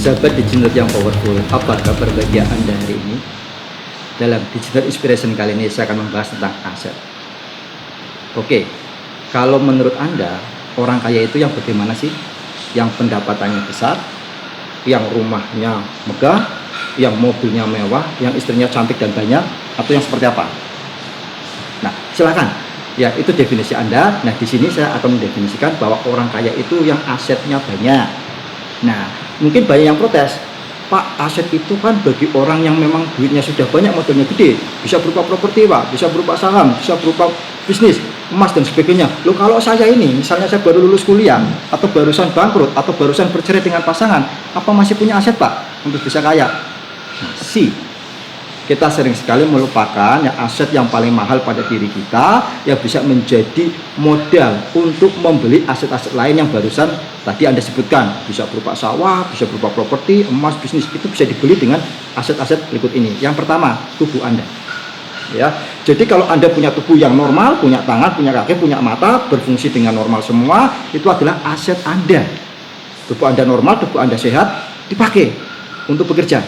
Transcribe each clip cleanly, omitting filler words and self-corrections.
Sahabat digital yang powerful, apa kabar bagi Anda hari ini? Dalam Digital Inspiration kali ini saya akan membahas tentang aset. Oke, kalau menurut Anda, orang kaya itu yang bagaimana sih? Yang pendapatannya besar, yang rumahnya megah, yang mobilnya mewah, yang istrinya cantik dan banyak, atau yang seperti apa? Nah, silakan. Ya, itu definisi Anda. Nah, di sini saya akan mendefinisikan bahwa orang kaya itu yang asetnya banyak. Nah, mungkin banyak yang protes, Pak, aset itu kan bagi orang yang memang duitnya sudah banyak, modalnya gede, bisa berupa properti, Pak, bisa berupa saham, bisa berupa bisnis, emas dan sebagainya. Loh, kalau saya ini, misalnya saya baru lulus kuliah, atau barusan bangkrut, atau barusan bercerai dengan pasangan, apa masih punya aset, Pak, untuk bisa kaya? Masih. Kita sering sekali melupakan yang aset yang paling mahal pada diri kita, yang bisa menjadi modal untuk membeli aset-aset lain yang barusan tadi Anda sebutkan. Bisa berupa sawah, bisa berupa properti, emas, bisnis. Itu bisa dibeli dengan aset-aset berikut ini. Yang pertama, tubuh Anda. Ya, jadi kalau Anda punya tubuh yang normal, punya tangan, punya kaki, punya mata, berfungsi dengan normal semua, itu adalah aset Anda. Tubuh Anda normal, tubuh Anda sehat, dipakai untuk bekerja,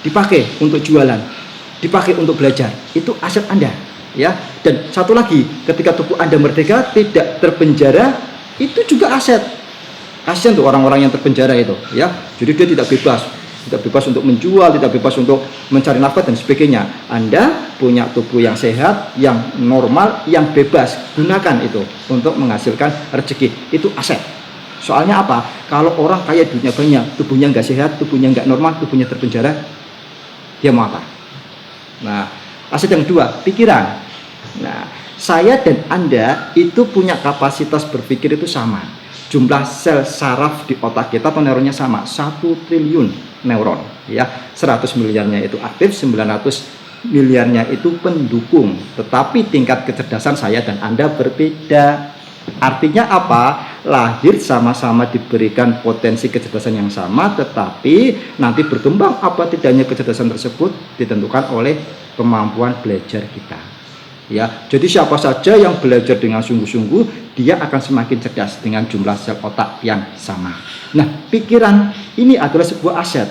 dipakai untuk jualan, dipakai untuk belajar, itu aset Anda, ya. Dan satu lagi, ketika tubuh Anda merdeka, tidak terpenjara, itu juga aset. Kasihan tuh orang-orang yang terpenjara itu, ya. Jadi dia tidak bebas untuk menjual, tidak bebas untuk mencari nafkah dan sebagainya. Anda punya tubuh yang sehat, yang normal, yang bebas, gunakan itu untuk menghasilkan rezeki, itu aset. Soalnya apa? Kalau orang kaya duitnya banyak, tubuhnya nggak sehat, tubuhnya nggak normal, tubuhnya terpenjara, dia mau apa? Nah, aset yang kedua, pikiran. Nah, saya dan Anda itu punya kapasitas berpikir itu sama. Jumlah sel saraf di otak kita atau neuronnya sama, 1 triliun neuron, ya. 100 miliarnya itu aktif, 900 miliarnya itu pendukung. Tetapi tingkat kecerdasan saya dan Anda berbeda. Artinya apa? Lahir sama-sama diberikan potensi kecerdasan yang sama, tetapi nanti berkembang apa tidaknya kecerdasan tersebut ditentukan oleh kemampuan belajar kita. Ya, jadi siapa saja yang belajar dengan sungguh-sungguh, dia akan semakin cerdas dengan jumlah sel otak yang sama. Nah, pikiran ini adalah sebuah aset.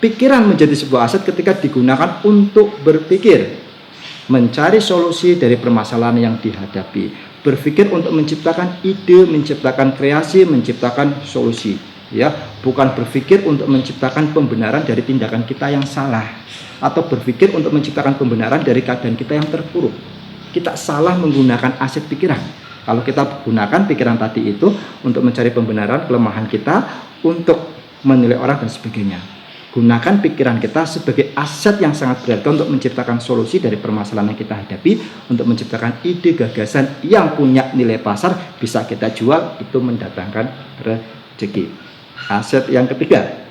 Pikiran menjadi sebuah aset ketika digunakan untuk berpikir, mencari solusi dari permasalahan yang dihadapi, berpikir untuk menciptakan ide, menciptakan kreasi, menciptakan solusi, ya, bukan berpikir untuk menciptakan pembenaran dari tindakan kita yang salah, atau berpikir untuk menciptakan pembenaran dari keadaan kita yang terpuruk. Kita salah menggunakan aset pikiran. Kalau kita gunakan pikiran tadi itu untuk mencari pembenaran kelemahan kita, untuk menilai orang dan sebagainya. Gunakan pikiran kita sebagai aset yang sangat berharga untuk menciptakan solusi dari permasalahan yang kita hadapi, untuk menciptakan ide gagasan yang punya nilai pasar, bisa kita jual, itu mendatangkan rezeki. Aset yang ketiga,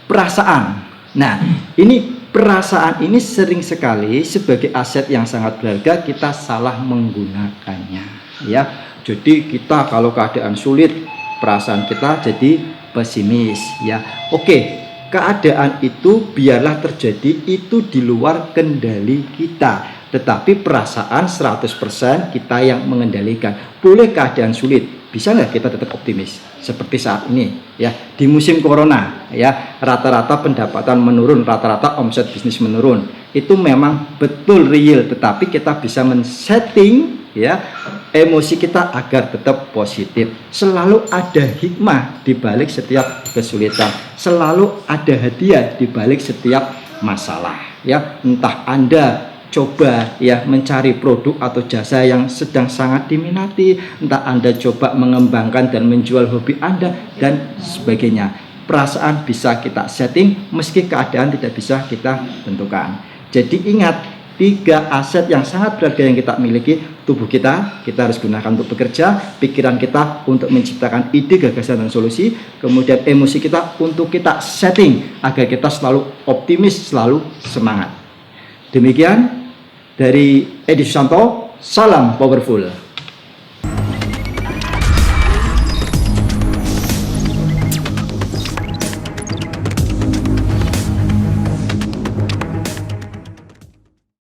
perasaan. Nah, ini perasaan ini sering sekali sebagai aset yang sangat berharga kita salah menggunakannya, ya. Jadi kita kalau keadaan sulit, perasaan kita jadi pesimis, ya. Oke, keadaan itu biarlah terjadi, itu di luar kendali kita, tetapi perasaan 100% kita yang mengendalikan. Boleh keadaan sulit, bisa nggak kita tetap optimis seperti saat ini, ya, di musim corona, ya, rata-rata pendapatan menurun, rata-rata omset bisnis menurun, itu memang betul real, tetapi kita bisa men-setting, ya, emosi kita agar tetap positif. Selalu ada hikmah di balik setiap kesulitan, selalu ada hadiah di balik setiap masalah, ya. Entah Anda coba, ya, mencari produk atau jasa yang sedang sangat diminati, entah Anda coba mengembangkan dan menjual hobi Anda dan sebagainya. Perasaan bisa kita setting meski keadaan tidak bisa kita tentukan. Jadi ingat, 3 aset yang sangat berharga yang kita miliki. Tubuh kita harus gunakan untuk bekerja, pikiran kita untuk menciptakan ide, gagasan dan solusi, kemudian emosi kita untuk kita setting agar kita selalu optimis, selalu semangat. Demikian dari Edi Susanto, salam powerful.